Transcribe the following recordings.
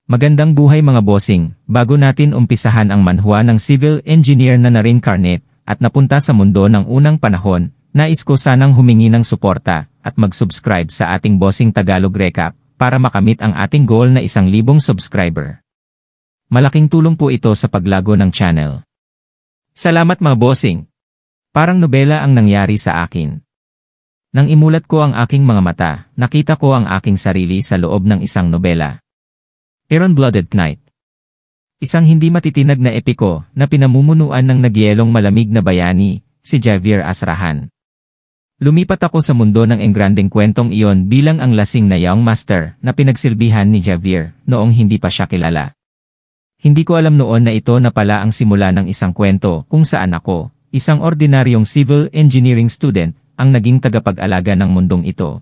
Magandang buhay mga bossing, bago natin umpisahan ang manhwa ng civil engineer na na-reincarnate at napunta sa mundo ng unang panahon, nais ko sanang humingi ng suporta at mag-subscribe sa ating Bossing Tagalog Recap para makamit ang ating goal na 1,000 subscriber. Malaking tulong po ito sa paglago ng channel. Salamat mga bossing! Parang nobela ang nangyari sa akin. Nang imulat ko ang aking mga mata, nakita ko ang aking sarili sa loob ng isang nobela. Iron-Blooded Knight. Isang hindi matitinag na epiko na pinamumunuan ng nagyelong malamig na bayani, si Javier Asrahan. Lumipat ako sa mundo ng engrandeng kwentong iyon bilang ang lasing na young master na pinagsilbihan ni Javier noong hindi pa siya kilala. Hindi ko alam noon na ito na pala ang simula ng isang kwento kung saan ako, isang ordinaryong civil engineering student, ang naging tagapag-alaga ng mundong ito.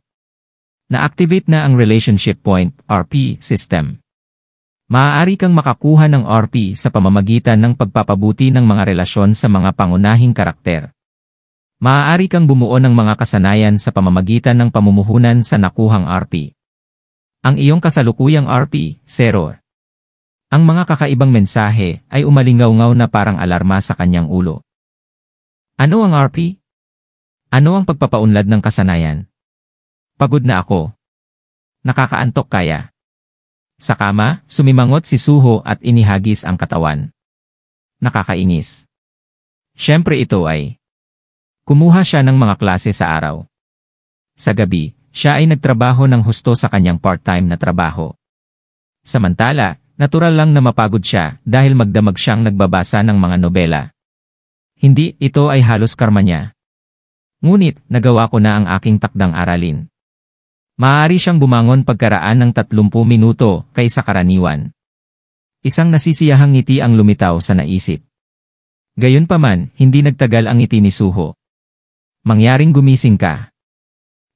Na-activate na ang Relationship Point (RP) system. Maaari kang makakuha ng RP sa pamamagitan ng pagpapabuti ng mga relasyon sa mga pangunahing karakter. Maaari kang bumuo ng mga kasanayan sa pamamagitan ng pamumuhunan sa nakuhang RP. Ang iyong kasalukuyang RP, 0. Ang mga kakaibang mensahe ay umalingaw-ngaw na parang alarma sa kanyang ulo. Ano ang RP? Ano ang pagpapaunlad ng kasanayan? Pagod na ako. Nakakaantok kaya. Sa kama, sumimangot si Suho at inihagis ang katawan. Nakakainis. Siyempre ito ay. Kumuha siya ng mga klase sa araw. Sa gabi, siya ay nagtrabaho ng husto sa kanyang part-time na trabaho. Samantala, natural lang na mapagod siya dahil magdamag siyang nagbabasa ng mga nobela. Hindi, ito ay halos karma niya. Ngunit, nagawa ko na ang aking takdang aralin. Maaari siyang bumangon pagkaraan ng 30 minuto kaysa karaniwan. Isang nasisiyahang ngiti ang lumitaw sa naisip. Gayunpaman, hindi nagtagal ang ngiti ni Suho. Mangyaring gumising ka.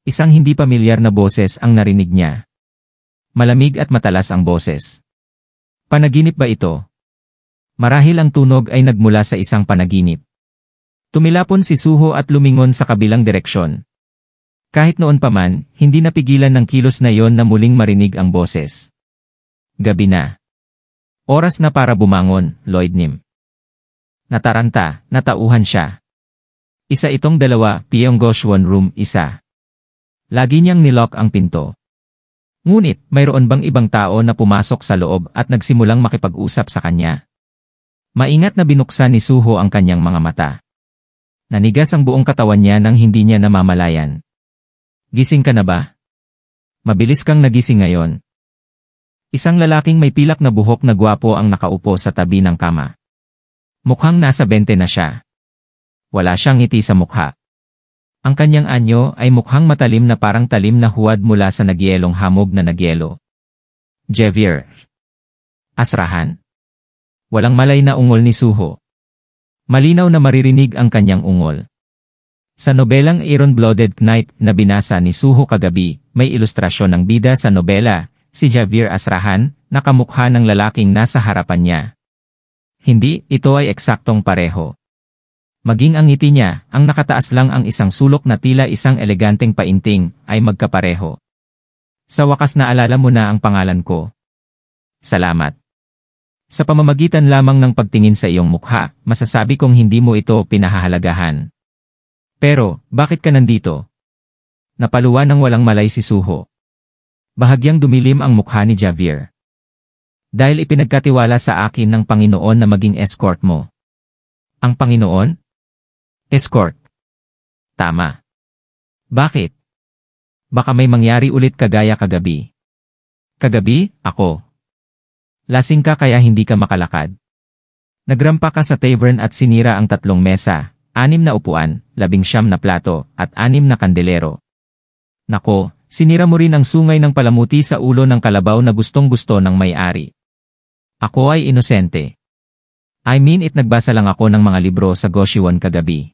Isang hindi pamilyar na boses ang narinig niya. Malamig at matalas ang boses. Panaginip ba ito? Marahil ang tunog ay nagmula sa isang panaginip. Tumilapon si Suho at lumingon sa kabilang direksyon. Kahit noon pa man, hindi napigilan ng kilos na yon na muling marinig ang boses. Gabi na. Oras na para bumangon, Lloyd Nim. Nataranta, natauhan siya. Isa itong 2, Pyongyang Room 1. Lagi niyang nilock ang pinto. Ngunit, mayroon bang ibang tao na pumasok sa loob at nagsimulang makipag-usap sa kanya? Maingat na binuksan ni Suho ang kanyang mga mata. Nanigas ang buong katawan niya nang hindi niya namamalayan. Gising ka na ba? Mabilis kang nagising ngayon. Isang lalaking may pilak na buhok na gwapo ang nakaupo sa tabi ng kama. Mukhang nasa 20 na siya. Wala siyang ngiti sa mukha. Ang kanyang anyo ay mukhang matalim na parang talim na huwad mula sa nagyelong hamog na nagyelo. Javier Asrahan. Walang malay na ungol ni Suho. Malinaw na maririnig ang kanyang ungol. Sa nobelang Iron-Blooded Knight na binasa ni Suho kagabi, may ilustrasyon ng bida sa nobela, si Javier Asrahan, na kamukha ng lalaking nasa harapan niya. Hindi, ito ay eksaktong pareho. Maging ang ngiti niya, ang nakataas lang ang isang sulok na tila isang eleganteng painting, ay magkapareho. Sa wakas naalala mo na ang pangalan ko. Salamat. Sa pamamagitan lamang ng pagtingin sa iyong mukha, masasabi kong hindi mo ito pinahahalagahan. Pero, bakit ka nandito? Napaluwa ng walang malay si Suho. Bahagyang dumilim ang mukha ni Javier. Dahil ipinagkatiwala sa akin ng Panginoon na maging escort mo. Ang Panginoon? Escort. Tama. Bakit? Baka may mangyari ulit kagaya kagabi. Kagabi, ako. Lasing ka kaya hindi ka makalakad. Nagrampa ka sa tavern at sinira ang 3 mesa. 6 na upuan, 19 na plato, at 6 na kandelero. Nako, sinira mo rin ang sungay ng palamuti sa ulo ng kalabaw na gustong-gusto ng may-ari. Ako ay inosente. I mean it, nagbasa lang ako ng mga libro sa Goshiwon kagabi.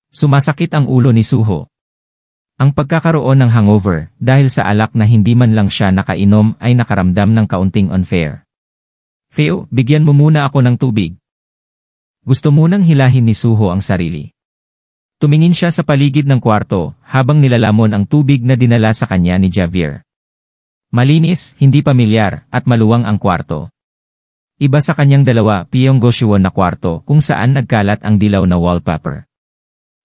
Sumasakit ang ulo ni Suho. Ang pagkakaroon ng hangover dahil sa alak na hindi man lang siya nakainom ay nakaramdam ng kaunting unfair. Theo, bigyan mo muna ako ng tubig. Gusto munang hilahin ni Suho ang sarili. Tumingin siya sa paligid ng kwarto habang nilalamon ang tubig na dinala sa kanya ni Javier. Malinis, hindi pamilyar, at maluwang ang kwarto. Iba sa kanyang dalawa piyong Goshiwon na kwarto kung saan nagkalat ang dilaw na wallpaper.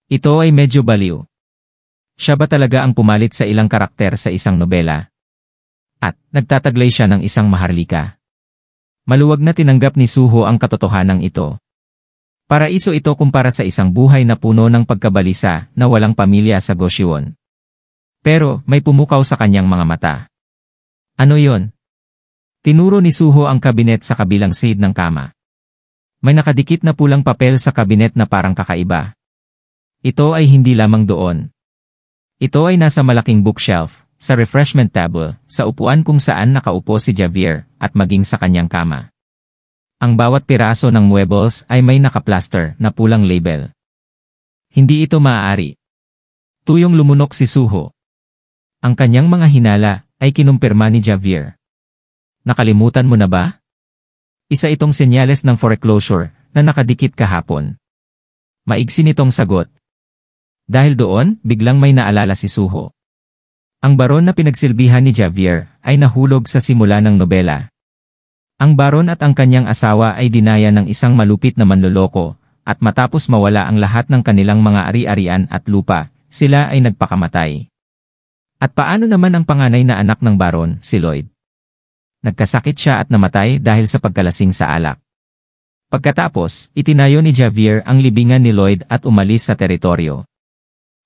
Ito ay medyo baliw. Siya ba talaga ang pumalit sa ilang karakter sa isang nobela? At nagtataglay siya ng isang maharlika. Maluwag na tinanggap ni Suho ang katotohanan ito. Paraiso ito kumpara sa isang buhay na puno ng pagkabalisa na walang pamilya sa Goshiwon. Pero may pumukaw sa kanyang mga mata. Ano yon? Tinuro ni Suho ang kabinet sa kabilang side ng kama. May nakadikit na pulang papel sa kabinet na parang kakaiba. Ito ay hindi lamang doon. Ito ay nasa malaking bookshelf, sa refreshment table, sa upuan kung saan nakaupo si Javier, at maging sa kanyang kama. Ang bawat piraso ng muebles ay may nakaplaster na pulang label. Hindi ito maaari. Tuyong lumunok si Suho. Ang kanyang mga hinala ay kinumpirma ni Javier. Nakalimutan mo na ba? Isa itong senyales ng foreclosure na nakadikit kahapon. Maigsi nitong sagot. Dahil doon, biglang may naalala si Suho. Ang baron na pinagsilbihan ni Javier ay nahulog sa simula ng nobela. Ang baron at ang kanyang asawa ay dinaya ng isang malupit na manloloko, at matapos mawala ang lahat ng kanilang mga ari-arian at lupa, sila ay nagpakamatay. At paano naman ang panganay na anak ng baron, si Lloyd? Nagkasakit siya at namatay dahil sa pagkalasing sa alak. Pagkatapos, itinayo ni Javier ang libingan ni Lloyd at umalis sa teritoryo.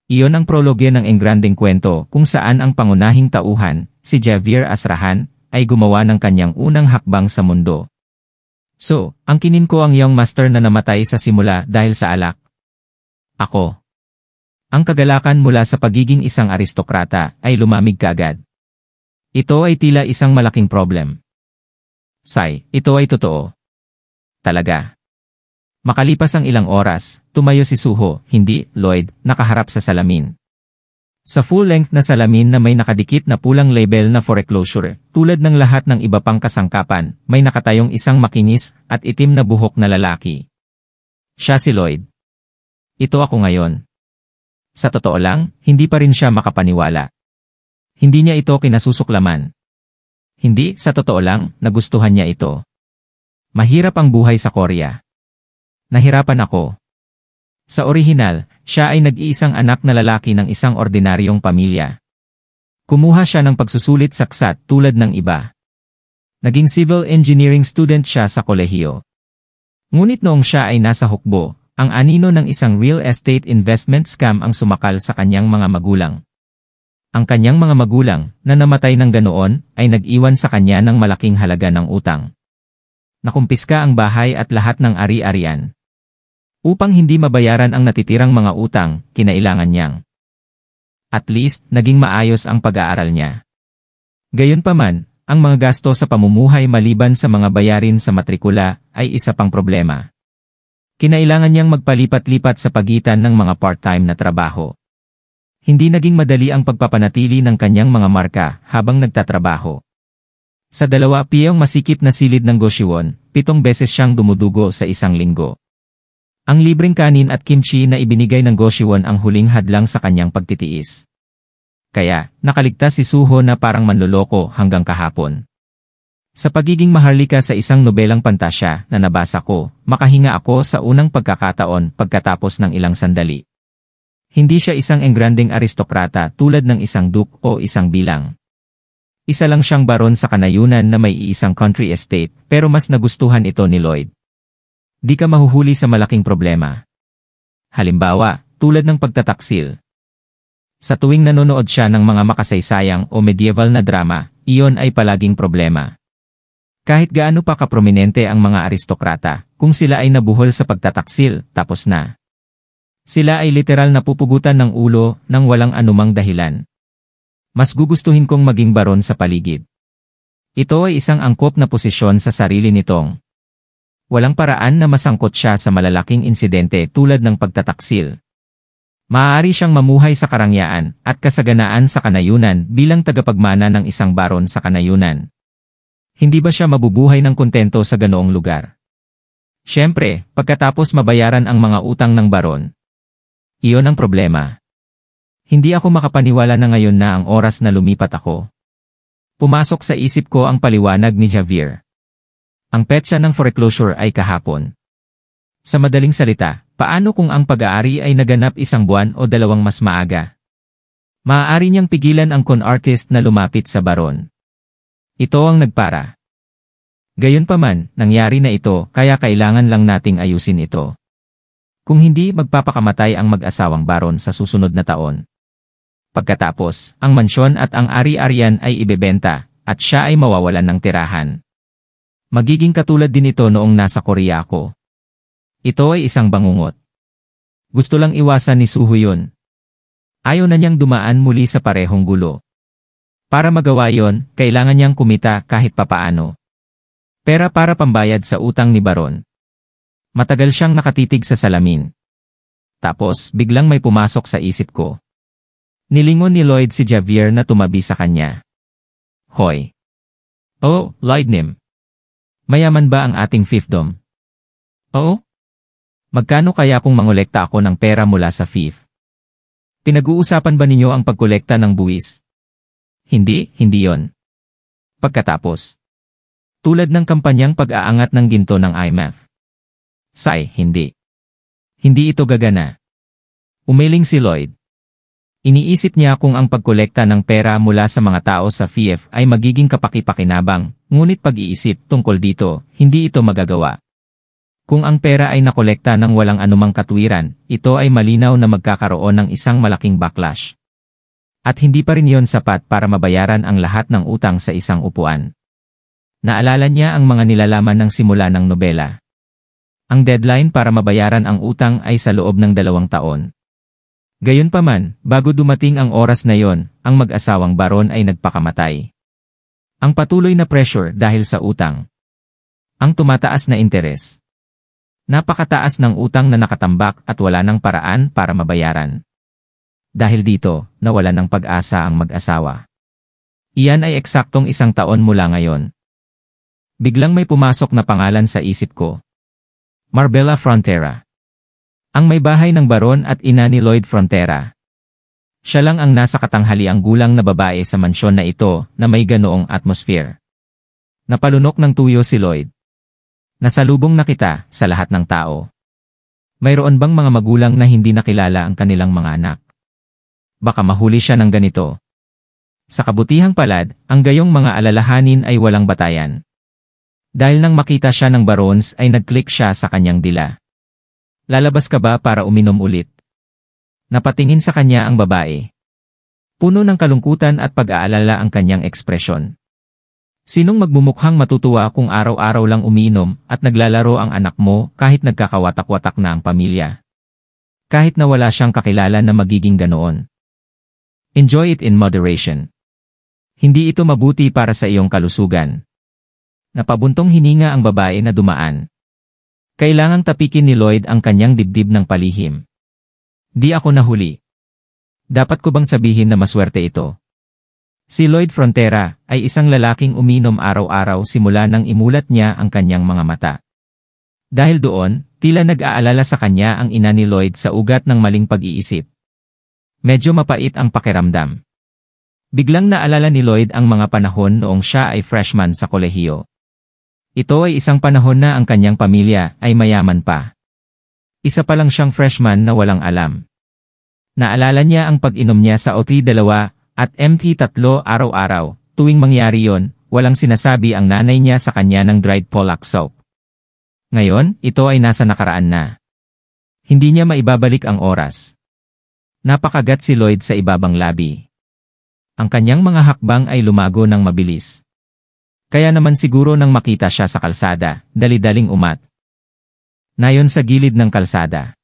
Iyon ang prologe ng engranding kwento kung saan ang pangunahing tauhan, si Javier Asrahan, ay gumawa ng kanyang unang hakbang sa mundo. So, ang kinin ko ang young master na namatay sa simula dahil sa alak. Ako. Ang kagalakan mula sa pagiging isang aristokrata ay lumamig kaagad. Ito ay tila isang malaking problem. Sai, ito ay totoo. Talaga. Makalipas ang ilang oras, tumayo si Suho, hindi Lloyd, nakaharap sa salamin. Sa full-length na salamin na may nakadikit na pulang label na foreclosure, tulad ng lahat ng iba pang kasangkapan, may nakatayong isang makinis at itim na buhok na lalaki. Siya si Lloyd. Ito ako ngayon. Sa totoo lang, hindi pa rin siya makapaniwala. Hindi niya ito kinasusuklaman. Hindi, sa totoo lang, nagustuhan niya ito. Mahirap ang buhay sa Korea. Nahirapan ako. Sa orihinal, siya ay nag-iisang anak na lalaki ng isang ordinaryong pamilya. Kumuha siya ng pagsusulit saksat tulad ng iba. Naging civil engineering student siya sa kolehiyo. Ngunit noong siya ay nasa hukbo, ang anino ng isang real estate investment scam ang sumakal sa kanyang mga magulang. Ang kanyang mga magulang, na namatay ng ganoon, ay nag-iwan sa kanya ng malaking halaga ng utang. Nakumpiska ang bahay at lahat ng ari-arian. Upang hindi mabayaran ang natitirang mga utang, kinailangan niyang. At least, naging maayos ang pag-aaral niya. Gayunpaman, ang mga gasto sa pamumuhay maliban sa mga bayarin sa matrikula ay isa pang problema. Kinailangan niyang magpalipat-lipat sa pagitan ng mga part-time na trabaho. Hindi naging madali ang pagpapanatili ng kanyang mga marka habang nagtatrabaho. Sa 2 piyong masikip na silid ng Goshiwon, 7 beses siyang dumudugo sa isang linggo. Ang libreng kanin at kimchi na ibinigay ng Goshiwon ang huling hadlang sa kanyang pagtitiis. Kaya, nakaligtas si Suho na parang manloloko hanggang kahapon. Sa pagiging maharlika sa isang nobelang pantasya na nabasa ko, makahinga ako sa unang pagkakataon pagkatapos ng ilang sandali. Hindi siya isang engranding aristokrata tulad ng isang duke o isang bilang. Isa lang siyang baron sa kanayunan na may iisang country estate, pero mas nagustuhan ito ni Lloyd. Di ka mahuhuli sa malaking problema. Halimbawa, tulad ng pagtataksil. Sa tuwing nanonood siya ng mga makasaysayang o medieval na drama, iyon ay palaging problema. Kahit gaano pa kaprominente ang mga aristokrata, kung sila ay nabuhol sa pagtataksil, tapos na. Sila ay literal na pupugutan ng ulo nang walang anumang dahilan. Mas gugustuhin kong maging baron sa paligid. Ito ay isang angkop na posisyon sa sarili nitong. Walang paraan na masangkot siya sa malalaking insidente tulad ng pagtataksil. Maaari siyang mamuhay sa karangyaan at kasaganaan sa kanayunan bilang tagapagmana ng isang baron sa kanayunan. Hindi ba siya mabubuhay ng kontento sa ganoong lugar? Siyempre, pagkatapos mabayaran ang mga utang ng baron. Iyon ang problema. Hindi ako makapaniwala na ngayon na ang oras na lumipat ako. Pumasok sa isip ko ang paliwanag ni Javier. Ang petsa ng foreclosure ay kahapon. Sa madaling salita, paano kung ang pag-aari ay naganap 1 buwan o 2 mas maaga? Maaari niyang pigilan ang con artist na lumapit sa baron. Ito ang nagpara. Gayunpaman, nangyari na ito kaya kailangan lang nating ayusin ito. Kung hindi, magpapakamatay ang mag-asawang baron sa susunod na taon. Pagkatapos, ang mansyon at ang ari-arian ay ibebenta, at siya ay mawawalan ng tirahan. Magiging katulad din ito noong nasa Korea ako. Ito ay isang bangungot. Gusto lang iwasan ni Suho yun. Ayaw na niyang dumaan muli sa parehong gulo. Para magawa yon, kailangan niyang kumita kahit papaano. Pera para pambayad sa utang ni Baron. Matagal siyang nakatitig sa salamin. Tapos, biglang may pumasok sa isip ko. Nilingon ni Lloyd si Javier na tumabi sa kanya. Hoy! Oh, Lloyd Nim. Mayaman ba ang ating fiefdom? Oo? Magkano kaya kung mangolekta ako ng pera mula sa fief? Pinag-uusapan ba ninyo ang pagkolekta ng buwis? Hindi yon. Pagkatapos. Tulad ng kampanyang pag-aangat ng ginto ng IMF. Hindi. Hindi ito gagana. Umiling si Lloyd. Iniisip niya kung ang pagkolekta ng pera mula sa mga tao sa FIEF ay magiging kapaki-pakinabang, ngunit pag-iisip tungkol dito, hindi ito magagawa. Kung ang pera ay nakolekta ng walang anumang katwiran, ito ay malinaw na magkakaroon ng isang malaking backlash. At hindi pa rin yon sapat para mabayaran ang lahat ng utang sa isang upuan. Naalala niya ang mga nilalaman ng simula ng nobela. Ang deadline para mabayaran ang utang ay sa loob ng 2 taon. Gayunpaman, bago dumating ang oras na yon, ang mag-asawang baron ay nagpakamatay. Ang patuloy na pressure dahil sa utang. Ang tumataas na interes. Napakataas ng utang na nakatambak at wala ng paraan para mabayaran. Dahil dito, nawalan ng pag-asa ang mag-asawa. Iyan ay eksaktong 1 taon mula ngayon. Biglang may pumasok na pangalan sa isip ko. Marbella Frontera. Ang may bahay ng baron at ina ni Lloyd Frontera. Siya lang ang nasa katanghaliang gulang na babae sa mansyon na ito na may ganoong atmosphere. Napalunok ng tuyo si Lloyd. Nasalubong na kita sa lahat ng tao. Mayroon bang mga magulang na hindi nakilala ang kanilang mga anak? Baka mahuli siya ng ganito. Sa kabutihang palad, ang gayong mga alalahanin ay walang batayan. Dahil nang makita siya ng barons ay nag-click siya sa kanyang dila. Lalabas ka ba para uminom ulit? Napatingin sa kanya ang babae. Puno ng kalungkutan at pag-aalala ang kanyang ekspresyon. Sinong magmumukhang matutuwa kung araw-araw lang umiinom at naglalaro ang anak mo kahit nagkakawatak-watak na ang pamilya? Kahit na wala siyang kakilala na magiging ganoon. Enjoy it in moderation. Hindi ito mabuti para sa iyong kalusugan. Napabuntong hininga ang babae na dumaan. Kailangang tapikin ni Lloyd ang kanyang dibdib ng palihim. Di ako nahuli. Dapat ko bang sabihin na maswerte ito? Si Lloyd Frontera ay isang lalaking uminom araw-araw simula nang imulat niya ang kanyang mga mata. Dahil doon, tila nag-aalala sa kanya ang ina ni Lloyd sa ugat ng maling pag-iisip. Medyo mapait ang pakiramdam. Biglang naalala ni Lloyd ang mga panahon noong siya ay freshman sa kolehiyo. Ito ay isang panahon na ang kanyang pamilya ay mayaman pa. Isa pa lang siyang freshman na walang alam. Naalala niya ang pag-inom niya sa OT2 at MT3 araw-araw. Tuwing mangyari yon, walang sinasabi ang nanay niya sa kanya ng dried Polak soap. Ngayon, ito ay nasa nakaraan na. Hindi niya maibabalik ang oras. Napakagat si Lloyd sa ibabang labi. Ang kanyang mga hakbang ay lumago ng mabilis. Kaya naman siguro nang makita siya sa kalsada, dali-daling umat. Nayon sa gilid ng kalsada.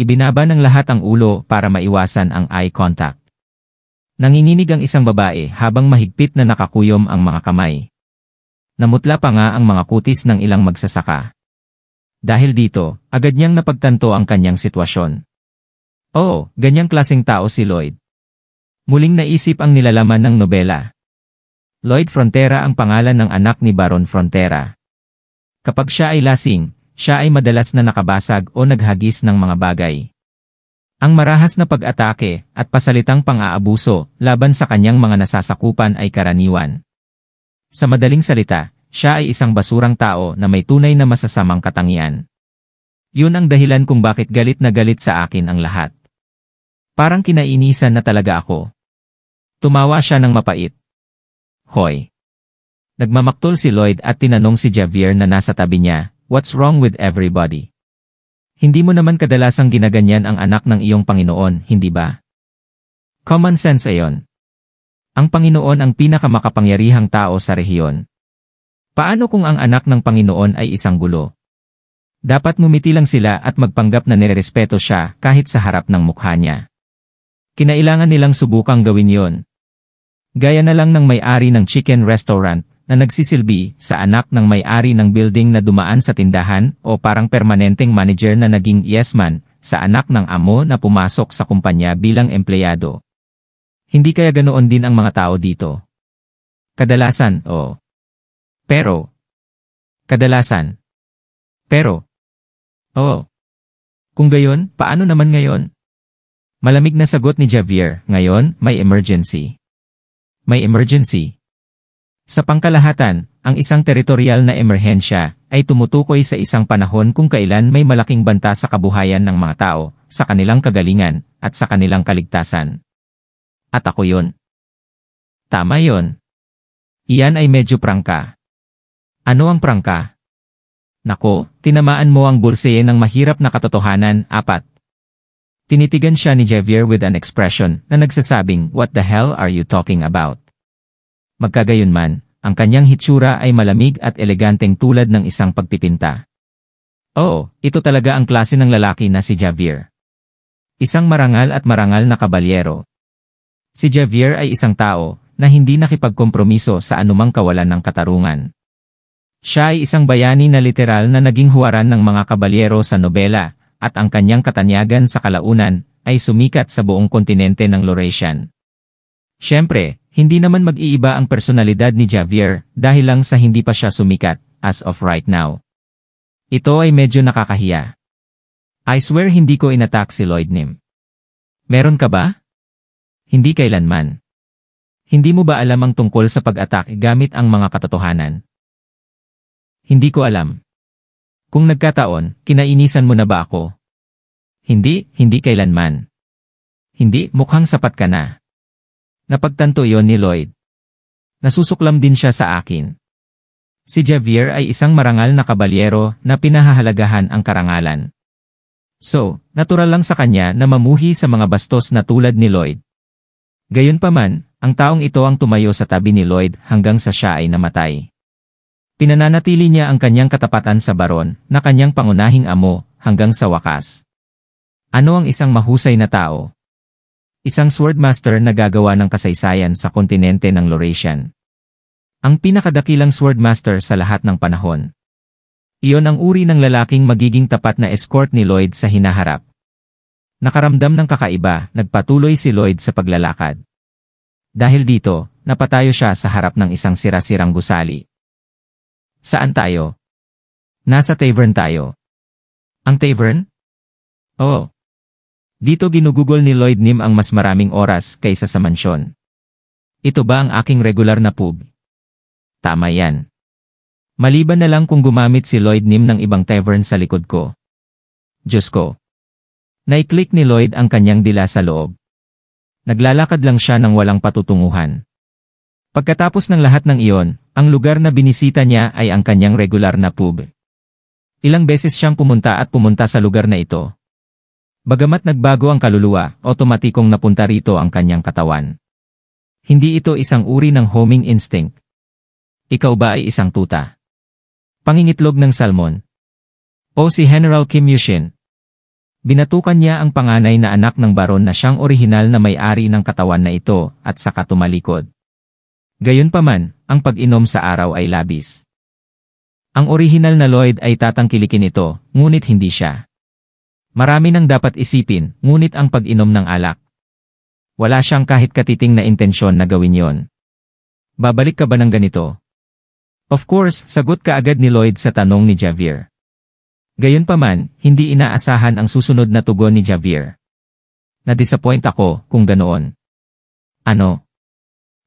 Ibinaba ng lahat ang ulo para maiwasan ang eye contact. Nanginginig ang isang babae habang mahigpit na nakakuyom ang mga kamay. Namutla pa nga ang mga kutis ng ilang magsasaka. Dahil dito, agad niyang napagtanto ang kanyang sitwasyon. Oo, ganyang klaseng tao si Lloyd. Muling naisip ang nilalaman ng nobela. Lloyd Frontera ang pangalan ng anak ni Baron Frontera. Kapag siya ay lasing, siya ay madalas na nakabasag o naghagis ng mga bagay. Ang marahas na pag-atake at pasalitang pang-aabuso laban sa kanyang mga nasasakupan ay karaniwan. Sa madaling salita, siya ay isang basurang tao na may tunay na masasamang katangian. Yun ang dahilan kung bakit galit na galit sa akin ang lahat. Parang kinainisan na talaga ako. Tumawa siya ng mapait. Hoy. Nagmamaktol si Lloyd at tinanong si Javier na nasa tabi niya, "What's wrong with everybody? Hindi mo naman kadalasang ginaganyan ang anak ng iyong Panginoon, hindi ba?" Common sense ayon. Ang Panginoon ang pinakamakapangyarihang tao sa rehiyon. Paano kung ang anak ng Panginoon ay isang gulo? Dapat ngumiti lang sila at magpanggap na nirerespeto siya kahit sa harap ng mukha niya. Kinailangan nilang subukang gawin yon. Gaya na lang ng may-ari ng chicken restaurant na nagsisilbi sa anak ng may-ari ng building na dumaan sa tindahan o parang permanenteng manager na naging yes man sa anak ng amo na pumasok sa kumpanya bilang empleyado. Hindi kaya ganoon din ang mga tao dito? Kadalasan, o. Pero. Kadalasan. Pero. Oo. Kung gayon, paano naman ngayon? Malamig na sagot ni Javier, ngayon, may emergency. May emergency. Sa pangkalahatan, ang isang teritorial na emerhensya ay tumutukoy sa isang panahon kung kailan may malaking banta sa kabuhayan ng mga tao, sa kanilang kagalingan, at sa kanilang kaligtasan. At ako yon. Tama yon. Iyan ay medyo prangka. Ano ang prangka? Nako, tinamaan mo ang bulseye ng mahirap na katotohanan, 4. Tinitigan siya ni Javier with an expression na nagsasabing, "What the hell are you talking about?" Magkagayunman, ang kanyang hitsura ay malamig at eleganteng tulad ng isang pagpipinta. Oo, ito talaga ang klase ng lalaki na si Javier. Isang marangal at marangal na kabalyero. Si Javier ay isang tao na hindi nakipagkompromiso sa anumang kawalan ng katarungan. Siya ay isang bayani na literal na naging huwaran ng mga kabalyero sa nobela, at ang kanyang katanyagan sa kalaunan ay sumikat sa buong kontinente ng Laurentian. Siyempre, hindi naman mag-iiba ang personalidad ni Javier dahil lang sa hindi pa siya sumikat, as of right now. Ito ay medyo nakakahiya. I swear hindi ko inattack si Lloyd Nim. Meron ka ba? Hindi kailanman. Hindi mo ba alam ang tungkol sa pag-atake gamit ang mga katotohanan? Hindi ko alam. Kung nagkataon, kinainisan mo na ba ako? Hindi kailanman. Hindi, mukhang sapat ka na. Napagtanto yon ni Lloyd. Nasusuklam din siya sa akin. Si Javier ay isang marangal na kabalyero na pinahahalagahan ang karangalan. So, natural lang sa kanya na mamuhi sa mga bastos na tulad ni Lloyd. Gayunpaman, ang taong ito ang tumayo sa tabi ni Lloyd hanggang sa siya ay namatay. Pinananatili niya ang kanyang katapatan sa baron na kanyang pangunahing amo hanggang sa wakas. Ano ang isang mahusay na tao? Isang swordmaster na gagawa ng kasaysayan sa kontinente ng Laurentian. Ang pinakadakilang swordmaster sa lahat ng panahon. Iyon ang uri ng lalaking magiging tapat na escort ni Lloyd sa hinaharap. Nakaramdam ng kakaiba, nagpatuloy si Lloyd sa paglalakad. Dahil dito, napatayo siya sa harap ng isang sira-sirang gusali. Saan tayo? Nasa tavern tayo. Ang tavern? Oo. Dito ginugugol ni Lloyd Nim ang mas maraming oras kaysa sa mansyon. Ito ba ang aking regular na pub? Tama yan. Maliban na lang kung gumamit si Lloyd Nim ng ibang tavern sa likod ko. Diyos ko. Naiklik ni Lloyd ang kanyang dila sa loob. Naglalakad lang siya ng walang patutunguhan. Pagkatapos ng lahat ng iyon, ang lugar na binisita niya ay ang kanyang regular na pub. Ilang beses siyang pumunta sa lugar na ito. Bagamat nagbago ang kaluluwa, otomatikong napunta rito ang kanyang katawan. Hindi ito isang uri ng homing instinct. Ikaw ba ay isang tuta? Pangingitlog ng salmon? O si General Kim Yushin? Binatukan niya ang panganay na anak ng baron na siyang orihinal na may-ari ng katawan na ito at saka tumalikod. Gayunpaman, ang pag-inom sa araw ay labis. Ang orihinal na Lloyd ay tatangkilikin ito, ngunit hindi siya. Marami nang dapat isipin, ngunit ang pag-inom ng alak. Wala siyang kahit katiting na intensyon na gawin yon. Babalik ka ba ng ganito? Of course, sagot ka agad ni Lloyd sa tanong ni Javier. Gayunpaman, hindi inaasahan ang susunod na tugon ni Javier. Na-disappoint ako kung ganoon. Ano?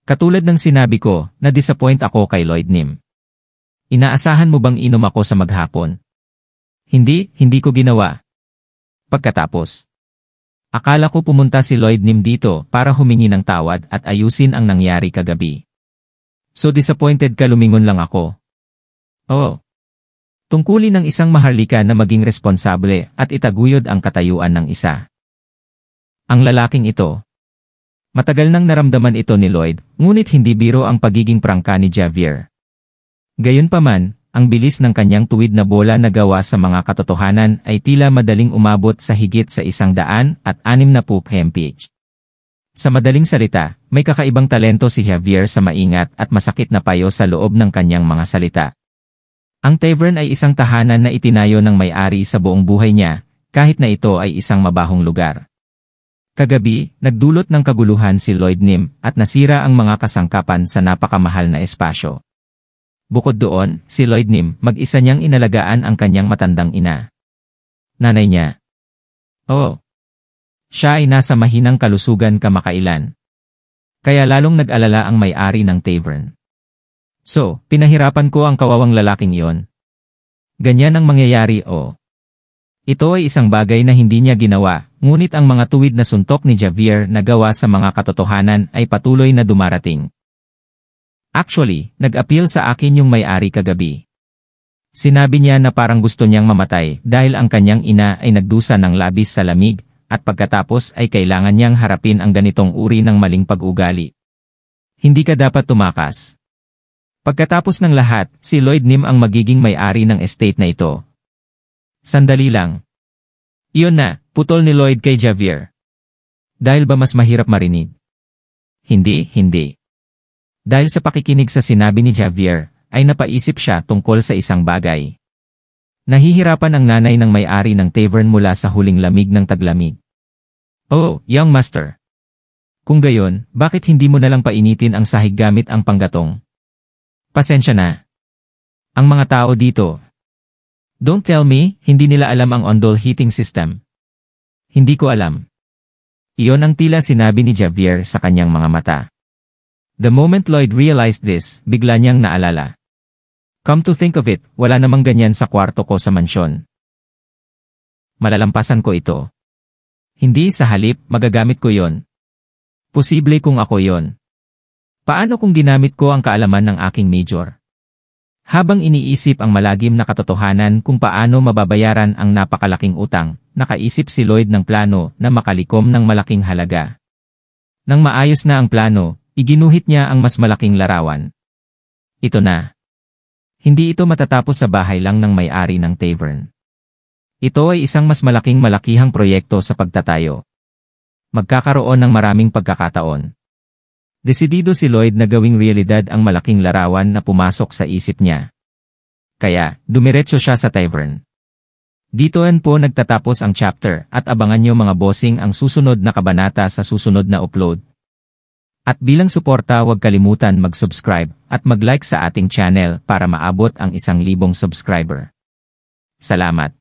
Katulad ng sinabi ko, na-disappoint ako kay Lloyd Nim. Inaasahan mo bang inom ako sa maghapon? Hindi ko ginawa. Pagkatapos, akala ko pumunta si Lloyd Nim dito para humingi ng tawad at ayusin ang nangyari kagabi. So disappointed ka, lumingon lang ako. Oo. Tungkulin ng isang maharlika na maging responsable at itaguyod ang katayuan ng isa. Ang lalaking ito. Matagal nang naramdaman ito ni Lloyd, ngunit hindi biro ang pagiging prangka ni Javier. Gayunpaman, ang bilis ng kanyang tuwid na bola na gawa sa mga katotohanan ay tila madaling umabot sa higit sa 160 mph. Sa madaling salita, may kakaibang talento si Javier sa maingat at masakit na payo sa loob ng kanyang mga salita. Ang tavern ay isang tahanan na itinayo ng may-ari sa buong buhay niya, kahit na ito ay isang mabahong lugar. Kagabi, nagdulot ng kaguluhan si Lloyd Nim at nasira ang mga kasangkapan sa napakamahal na espasyo. Bukod doon, si Lloyd Nim, mag-isa niyang inalagaan ang kanyang matandang ina. Nanay niya. Oo. Siya ay nasa mahinang kalusugan kamakailan. Kaya lalong nag-alala ang may-ari ng tavern. So, pinahirapan ko ang kawawang lalaking iyon. Ganyan ang mangyayari o. Ito ay isang bagay na hindi niya ginawa, ngunit ang mga tuwid na suntok ni Javier na gawa sa mga katotohanan ay patuloy na dumarating. Actually, nag-appeal sa akin yung may-ari kagabi. Sinabi niya na parang gusto niyang mamatay dahil ang kanyang ina ay nagdusa ng labis sa lamig at pagkatapos ay kailangan niyang harapin ang ganitong uri ng maling pag-ugali. Hindi ka dapat tumakas. Pagkatapos ng lahat, si Lloyd Nim ang magiging may-ari ng estate na ito. Sandali lang. Iyon na, putol ni Lloyd kay Javier. Dahil ba mas mahirap marinig? Hindi. Dahil sa pakikinig sa sinabi ni Javier, ay napaisip siya tungkol sa isang bagay. Nahihirapan ang nanay ng may-ari ng tavern mula sa huling lamig ng taglamig. Oh, young master. Kung gayon, bakit hindi mo nalang painitin ang sahig gamit ang panggatong? Pasensya na. Ang mga tao dito. Don't tell me, hindi nila alam ang ondol heating system. Hindi ko alam. Iyon ang tila sinabi ni Javier sa kanyang mga mata. The moment Lloyd realized this, bigla niyang naalala. Come to think of it, wala namang ganyan sa kwarto ko sa mansyon. Malalampasan ko ito. Hindi, sa halip, magagamit ko yon. Posible kung ako yon. Paano kung ginamit ko ang kaalaman ng aking major? Habang iniisip ang malagim na katotohanan kung paano mababayaran ang napakalaking utang, nakaisip si Lloyd ng plano na makalikom ng malaking halaga. Nang maayos na ang plano, iginuhit niya ang mas malaking larawan. Ito na. Hindi ito matatapos sa bahay lang ng may-ari ng tavern. Ito ay isang mas malakihang proyekto sa pagtatayo. Magkakaroon ng maraming pagkakataon. Desidido si Lloyd na gawing realidad ang malaking larawan na pumasok sa isip niya. Kaya, dumiretso siya sa tavern. Ditoan po nagtatapos ang chapter at abangan niyo mga bossing ang susunod na kabanata sa susunod na upload. At bilang suporta, huwag kalimutan mag-subscribe at mag-like sa ating channel para maabot ang 1,000 subscriber. Salamat!